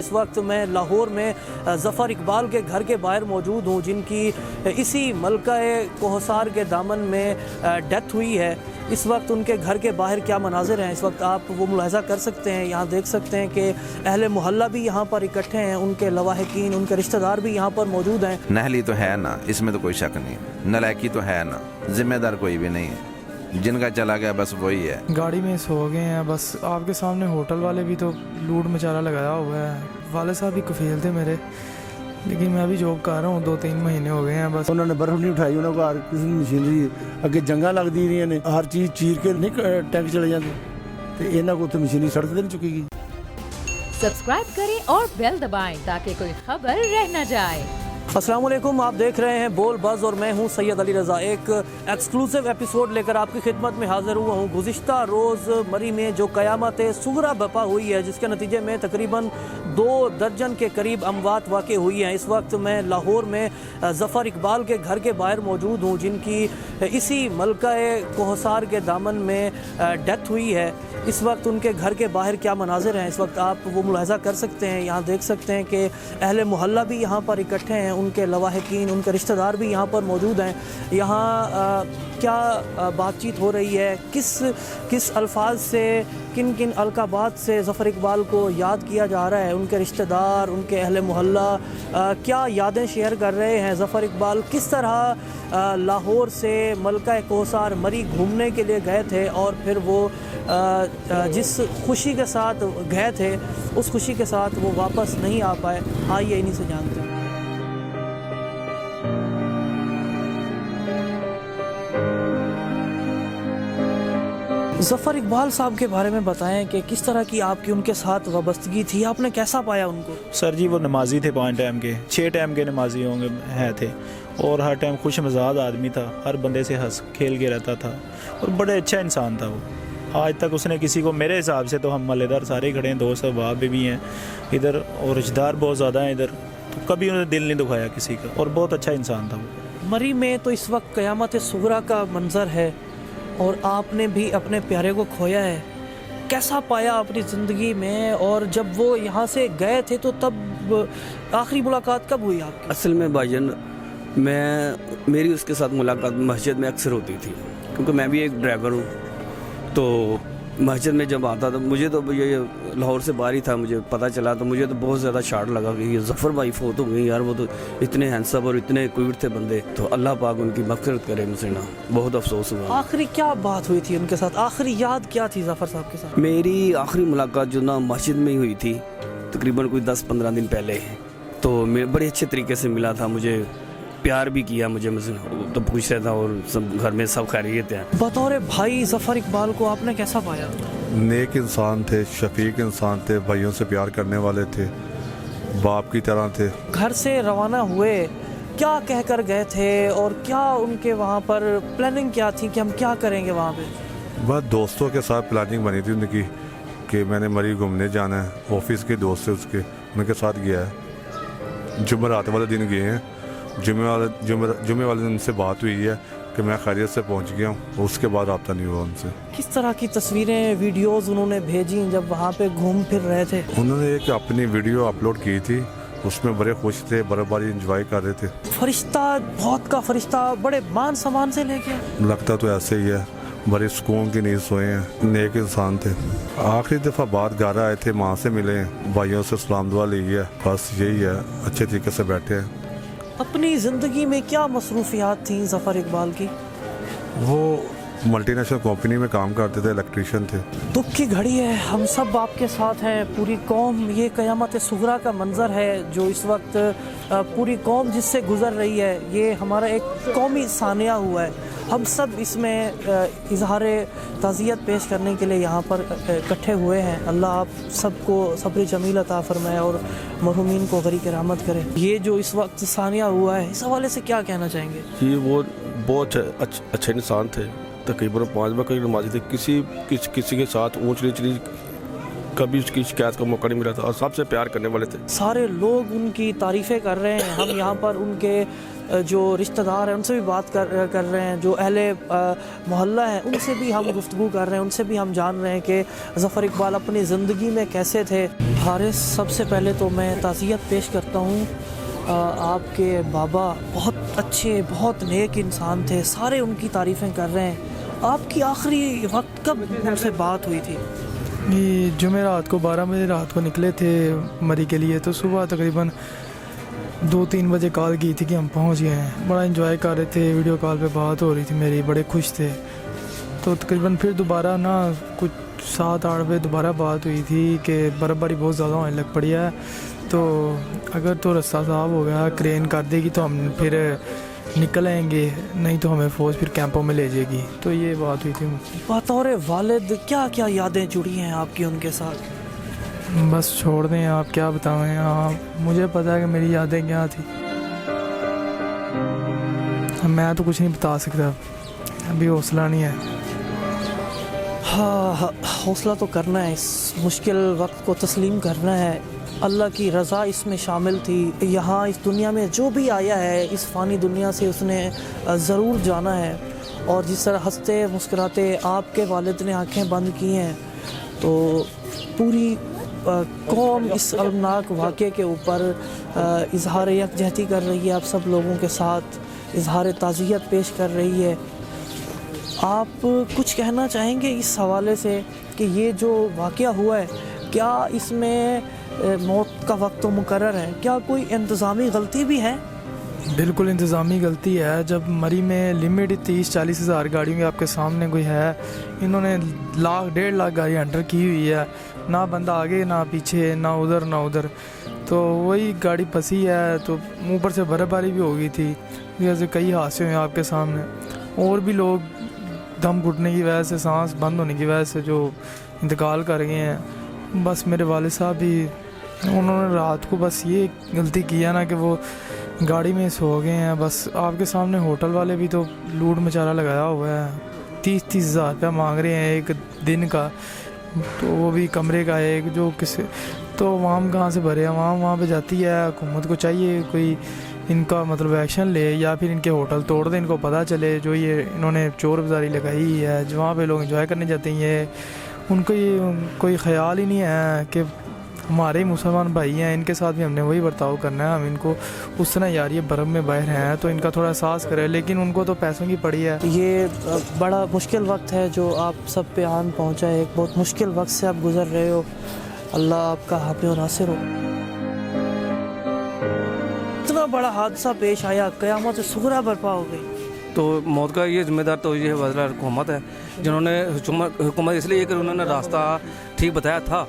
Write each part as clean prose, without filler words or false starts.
इस वक्त मैं लाहौर में ज़फ़र इकबाल के घर के बाहर मौजूद हूँ, जिनकी इसी मलका-ए कोहसार के दामन में डेथ हुई है। इस वक्त उनके घर के बाहर क्या मनाजिर हैं, इस वक्त आप वो मुलाहिज़ा कर सकते हैं। यहाँ देख सकते हैं कि अहले मोहल्ला भी यहाँ पर इकट्ठे हैं, उनके लवाहिकीन, उनके रिश्तेदार भी यहाँ पर मौजूद हैं। नहली तो है ना, इसमें तो कोई शक नहीं, नलायकी तो है ना, जिम्मेदार कोई भी नहीं है, जिनका चला गया बस वही है। गाड़ी में सो गए हैं, बस आपके सामने होटल वाले भी तो लूट मचारा लगाया हुआ है। वाले साहब भी कफील थे मेरे, लेकिन मैं भी जॉब कर रहा हूँ, 2-3 महीने हो गए हैं। बस उन्होंने बर्फ नहीं उठाई, उन्होंने हर किसी मशीनरी अगे जंगा लगदी रही ने, हर चीज़ चीर के नहीं टैंक चले जाते, तो इन्हों को तो मशीनरी सड़क नहीं चुकेगी। सब्सक्राइब करें और बेल दबाएं ताकि कोई खबर रह न जाए। अस्सलाम वालेकुम, आप देख रहे हैं बोल बज़ और मैं हूं सैयद अली रज़ा। एक एक्सक्लूसिव एपिसोड लेकर आपकी खिदमत में हाज़िर हुआ हूं। गुज़िश्ता रोज़ मरी में जो क़यामत सुग़रा बपा हुई है, जिसके नतीजे में तकरीबन 2 दर्जन के करीब अमवात वाक़ हुई हैं। इस वक्त मैं लाहौर में ज़फ़र इकबाल के घर के बाहर मौजूद हूँ, जिनकी इसी मलका-ए कोहसार के दामन में डेथ हुई है। इस वक्त उनके घर के बाहर क्या मनाजिर हैं, इस वक्त आप वो मुलाहिज़ा कर सकते हैं। यहाँ देख सकते हैं कि अहले मोहल्ला भी यहाँ पर इकट्ठे हैं, उनके लवाहिकीन, उनके रिश्तेदार भी यहाँ पर मौजूद हैं। यहाँ क्या बातचीत हो रही है, किस अल्फाज से, किन किन अलकाबात से ज़फ़र इकबाल को याद किया जा रहा है, उनके रिश्तेदार, उनके अहले मोहल्ला क्या यादें शेयर कर रहे हैं। ज़फ़र इकबाल किस तरह लाहौर से मलका कोहसार मरी घूमने के लिए गए थे और फिर वो जिस खुशी के साथ गए थे उस खुशी के साथ वो वापस नहीं आ पाए। आइए इन्हीं से जानते हैं। ज़फ़र इकबाल साहब के बारे में बताएं कि किस तरह की आपकी उनके साथ वाबस्तगी थी, आपने कैसा पाया उनको? सर जी, वो नमाजी थे, 5 टाइम के, 6 टाइम के नमाजी होंगे हैं थे, और हर टाइम खुश मिजाज आदमी था, हर बंदे से हंस खेल के रहता था और बड़े अच्छा इंसान था वो। आज तक उसने किसी को, मेरे हिसाब से तो हम मलेदार सारे खड़े हैं, दोस्त अहबाब भी हैं इधर और रिश्तेदार बहुत ज़्यादा हैं इधर, तो कभी उन्हें दिल नहीं दुखाया किसी का, और बहुत अच्छा इंसान था वो। मरी में तो इस वक्त क़यामत सुग़रा का मंज़र है और आपने भी अपने प्यारे को खोया है। कैसा पाया अपनी ज़िंदगी में, और जब वो यहाँ से गए थे तो तब आखिरी मुलाकात कब हुई आपकी? असल में भाईजान, मेरी उसके साथ मुलाकात मस्जिद में अक्सर होती थी, क्योंकि मैं भी एक ड्राइवर हूँ। तो मस्जिद में जब आता था, मुझे तो ये लाहौर से बाहर ही था, मुझे पता चला तो मुझे तो बहुत ज़्यादा शार्ट लगा कि ये ज़फ़र भाई फोत हो गई यार, वो तो इतने हैंडसम और इतने क्यूट थे बंदे। तो अल्लाह पाक उनकी मग़फ़िरत करे मुझसे ना, बहुत अफसोस हुआ। आखिरी क्या बात हुई थी उनके साथ, आखिरी याद क्या थी ज़फ़र साहब के साथ? मेरी आखिरी मुलाकात जो ना मस्जिद में ही हुई थी, तकरीबन कोई 10-15 दिन पहले। तो मैं बड़े अच्छे तरीके से मिला था, मुझे प्यार भी किया, मुझे तो पूछ रहा था, और सब घर में सब खैरियत है। बतौर भाई ज़फ़र इकबाल को आपने कैसा पाया? नेक इंसान थे, शफीक इंसान थे, भाइयों से प्यार करने वाले थे, बाप की तरह थे। घर से रवाना हुए, क्या कहकर गए थे और क्या उनके वहाँ पर प्लानिंग क्या थी कि हम क्या करेंगे वहाँ पे? बस दोस्तों के साथ प्लानिंग बनी थी उनकी कि मैंने मरी घूमने जाना है। ऑफिस के दोस्त थे उसके, उनके साथ गया है। जुमेरात वाले दिन गए हैं, जुमे वाले दिन से बात हुई है कि मैं खैरियत से पहुंच गया हूँ, उसके बाद रब्ता नहीं हुआ उनसे। किस तरह की तस्वीरें, वीडियोस उन्होंने भेजी जब वहाँ पे घूम फिर रहे थे? उन्होंने एक अपनी वीडियो अपलोड की थी, उसमें बड़े खुश थे, बर्फबारी एंजॉय कर रहे थे। फरिश्ता, बहुत का फरिश्ता, बड़े मान सम्मान से लेके। लगता तो ऐसे ही है, बड़े सुकून की नींद सोए हैं, नेक इंसान थे। आखिरी दफ़ा बात घर आए थे, माँ से मिले, भाइयों से सलाम दुआ ली है, बस यही है, अच्छे तरीके से बैठे हैं। अपनी ज़िंदगी में क्या मसरूफियात थी ज़फ़र इकबाल की? वो मल्टीनेशनल कंपनी में काम करते थे, इलेक्ट्रीशियन थे। दुख की घड़ी है, हम सब आपके साथ हैं, पूरी कौम। ये क़यामत सुग़रा का मंज़र है जो इस वक्त पूरी कौम जिससे गुज़र रही है। ये हमारा एक कौमी सानिया हुआ है, हम सब इसमें इज़हार ताज़ियत पेश करने के लिए यहाँ पर इकट्ठे हुए हैं। अल्लाह आप सबको सब्र जमील अता फरमाए और मरहूमीन को गरीक़ रहमत करे। ये जो इस वक्त सानिया हुआ है, इस हवाले से क्या कहना चाहेंगे? ये वो बहुत अच्छे इंसान थे, तकरीबन 5 वक्त की नमाज़ी थे, किसी के साथ ऊंच नीच कभी उसकी शिकायत का मौका नहीं मिला था और सबसे प्यार करने वाले थे। सारे लोग उनकी तारीफ़ें कर रहे हैं। हम यहाँ पर उनके जो रिश्तेदार हैं उनसे भी बात कर रहे हैं, जो अहले मोहल्ला हैं उनसे भी हम गुफ्तगू कर रहे हैं, उनसे भी हम जान रहे हैं कि ज़फ़र इकबाल अपनी ज़िंदगी में कैसे थे। हारिस, सबसे पहले तो मैं ताज़ियत पेश करता हूँ। आपके बाबा बहुत अच्छे, बहुत नेक इंसान थे, सारे उनकी तारीफ़ें कर रहे हैं। आपकी आखिरी वक्त कब उनसे बात हुई थी? ये जुमेरात को 12 बजे रात को निकले थे मरी के लिए, तो सुबह तकरीबन 2-3 बजे कॉल की थी कि हम पहुंच गए हैं। बड़ा एंजॉय कर रहे थे, वीडियो कॉल पे बात हो रही थी मेरी, बड़े खुश थे। तो तकरीबन फिर दोबारा ना कुछ 7-8 बजे दोबारा बात हुई थी कि बर्फ़बारी बहुत ज़्यादा होने लग पड़ी है, तो अगर तो रास्ता साफ हो गया, क्रेन कर देगी तो हम फिर निकल आएंगे, नहीं तो हमें फ़ौज फिर कैंपों में ले जाएगी। तो ये बात हुई थी। बतौर वालिद क्या क्या यादें जुड़ी हैं आपकी उनके साथ? बस छोड़ दें, आप क्या बताएं। आप, मुझे पता है कि मेरी यादें क्या थी, मैं तो कुछ नहीं बता सकता, अभी हौसला नहीं है। हाँ, हौसला तो करना है, इस मुश्किल वक्त को तस्लीम करना है। अल्लाह की रज़ा इसमें शामिल थी। यहाँ इस दुनिया में जो भी आया है, इस फ़ानी दुनिया से उसने ज़रूर जाना है। और जिस तरह हंसते मुस्कुराते आपके वालिद ने आंखें बंद की हैं, तो पूरी कौम इस अलमनाक वाक़े के ऊपर इजहार यकजहती कर रही है, आप सब लोगों के साथ इजहार ताज़ियत पेश कर रही है। आप कुछ कहना चाहेंगे इस हवाले से कि ये जो वाक़या हुआ है, क्या इसमें मौत का वक्त तो मुकर्रर है, क्या कोई इंतज़ामी गलती भी है? बिल्कुल इंतज़ामी गलती है। जब मरी में लिमिट 30-40 हज़ार गाड़ियों की आपके सामने कोई है, इन्होंने 1-1.5 लाख गाड़ी अंडर की हुई है, ना बंदा आगे ना पीछे, ना उधर ना उधर, तो वही गाड़ी फंसी है। तो ऊपर से बर्फ़बारी भी हो गई थी, जैसे कई हादसे हुए आपके सामने, और भी लोग दम घुटने की वजह से, सांस बंद होने की वजह से जो इंतकाल कर गए हैं। बस मेरे वालिद साहब भी, उन्होंने रात को बस ये गलती किया ना कि वो गाड़ी में सो गए हैं। बस आपके सामने होटल वाले भी तो लूट मचारा लगाया हुआ है, 30-30 हज़ार रुपया मांग रहे हैं एक दिन का, तो वो भी कमरे का एक, जो किसी तो वहाँ कहाँ से भरे, वहाँ पे जाती है। हुकूमत को चाहिए कोई इनका मतलब एक्शन ले, या फिर इनके होटल तोड़ दे, इनको पता चले जो ये इन्होंने चोर बाज़ारी लगाई है, जहाँ पे लोग एंजॉय करने जाते हैं, ये उनको ये कोई ख्याल ही नहीं है कि हमारे ही मुसलमान भाई हैं, इनके साथ भी हमने वही बर्ताव करना है। हम इनको उस तरह, यार ये बर्फ़ में बाहर हैं तो इनका थोड़ा एहसास करें, लेकिन उनको तो पैसों की पड़ी है। ये बड़ा मुश्किल वक्त है जो आप सब पे आन पहुँचा है, एक बहुत मुश्किल वक्त से आप गुज़र रहे हो। अल्लाह आपका हाफ़िज़ व नासिर हो। इतना बड़ा हादसा पेश आया, क़यामत सुग़रा बर्पा हो गई। तो मौत का ये जिम्मेदार तो ये वज़ीर हुकूमत है, जिन्होंने हुकूमत इसलिए कि उन्होंने रास्ता ठीक बताया था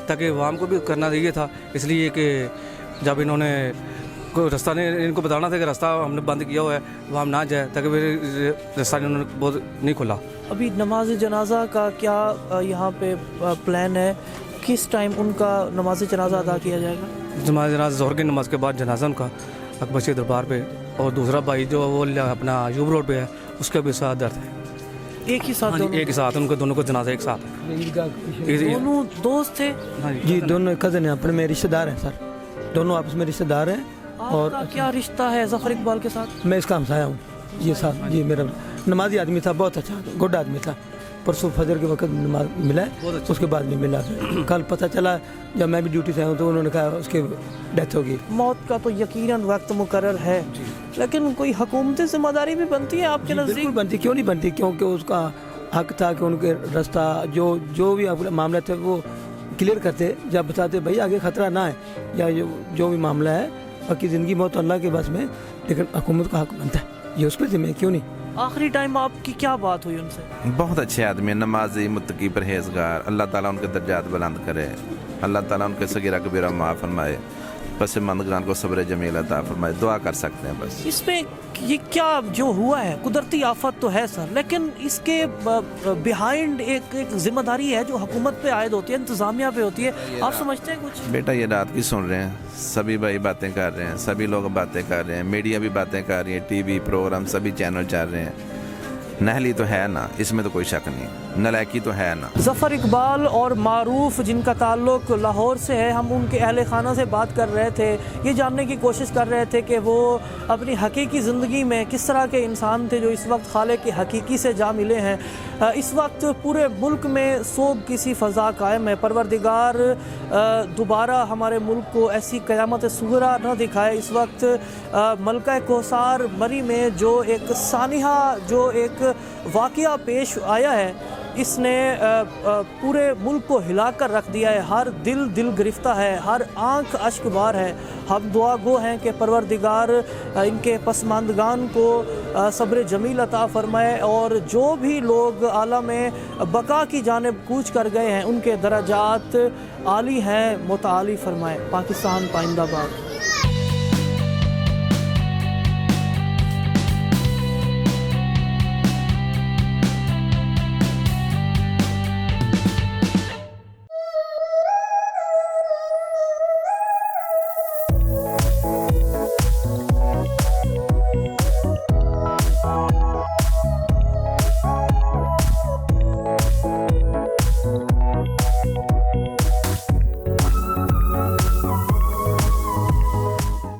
ताकि आवाम को भी करना चाहिए था, इसलिए कि जब इन्होंने कोई रास्ता नहीं, इनको बताना था कि रास्ता हमने बंद किया हुआ है, आवाम ना जाए, ताकि रास्ता इन्होंने बहुत नहीं खोला। अभी नमाज जनाजा का क्या यहाँ पे प्लान है? किस टाइम उनका नमाज जनाजा अदा किया जाएगा? नमाज जनाजा ज़ोहर की नमाज के बाद जनाजा उनका अकबरसी दरबार पे, और दूसरा भाई जो वो अपना यूब रोड पे है, उसका भी साथ दर्द है। एक ही साथ? एक ही साथ, उनको दोनों को जनाजा एक साथ है। दोनों दोस्त थे? जी, दोनों कज़न हैं, अपने में रिश्तेदार हैं सर, दोनों आपस में रिश्तेदार हैं। और क्या रिश्ता है ज़फ़र इकबाल के साथ? मैं इसका हमसाया हूँ। ये साहब जी मेरा नमाजी आदमी था, बहुत अच्छा गुड आदमी था। परसों फजर के वक्त नमाज मिला है, उसके बाद नहीं मिला। कल पता चला जब मैं भी ड्यूटी से आया हूँ तो उन्होंने कहा उसकी डेथ होगी। मौत का तो यकीनन वक्त मुकर्रर है, लेकिन कोई हुकूमती जिम्मेदारी भी बनती है आपके नज़दीक? बिल्कुल बनती, क्यों नहीं बनती, क्योंकि उसका हक था कि उनके रास्ता जो भी मामला थे वो क्लियर करते, जब बताते भाई आगे ख़तरा ना है, या जो भी मामला है, बाकी ज़िंदगी मौत अल्लाह के बस में, लेकिन हुकूमत का हक बनता है, ये उस पर ज़िम्मे, क्यों नहीं। आखिरी टाइम आपकी क्या बात हुई उनसे? बहुत अच्छे आदमी, नमाजी, मुत्तकी, परहेजगार। अल्लाह ताला उनके दर्जात बुलंद करे, अल्लाह ताला उनके सगीरा कबीरा माफ़ फरमाए, पसमंदगान को सब्र जमील अता फरमाए। दुआ कर सकते हैं बस। इसमें ये क्या जो हुआ है, कुदरती आफत तो है सर, लेकिन इसके बिहाइंड एक जिम्मेदारी है जो हुकूमत पे आयद होती है, इंतज़ामिया पे होती है। आप समझते हैं कुछ? बेटा ये रात की सुन रहे हैं, सभी भाई बातें कर रहे हैं, सभी लोग बातें कर रहे हैं, मीडिया भी बातें कर रही है, टीवी प्रोग्राम सभी चैनल चल रहे हैं। नहली तो है ना, इसमें तो कोई शक नहीं, नलायकी तो है ना। ज़फ़र इकबाल और मारूफ जिनका ताल्लुक़ लाहौर से है, हम उनके अहले खाना से बात कर रहे थे, ये जानने की कोशिश कर रहे थे कि वो अपनी हकीकी ज़िंदगी में किस तरह के इंसान थे जो इस वक्त खालिक की हकीकी से जा मिले हैं। इस वक्त पूरे मुल्क में सोग की सी फ़ज़ा कायम है। परवरदिगार दोबारा हमारे मुल्क को ऐसी क़यामत सुगरा न दिखाए। इस वक्त मलका कौसार मरी में जो एक सानिहा जो एक वाक़या पेश आया है, इसने पूरे मुल्क को हिला कर रख दिया है। हर दिल गिरफ्ता है, हर आंख अश्कबार है। हम दुआ गो हैं कि परवरदिगार इनके पसमानदगान को सब्र जमील अता फरमाए और जो भी लोग आलम बका की जानिब कूच कर गए हैं उनके दरजात आली हैं मुताली फरमाए। पाकिस्तान पाइंदाबाद।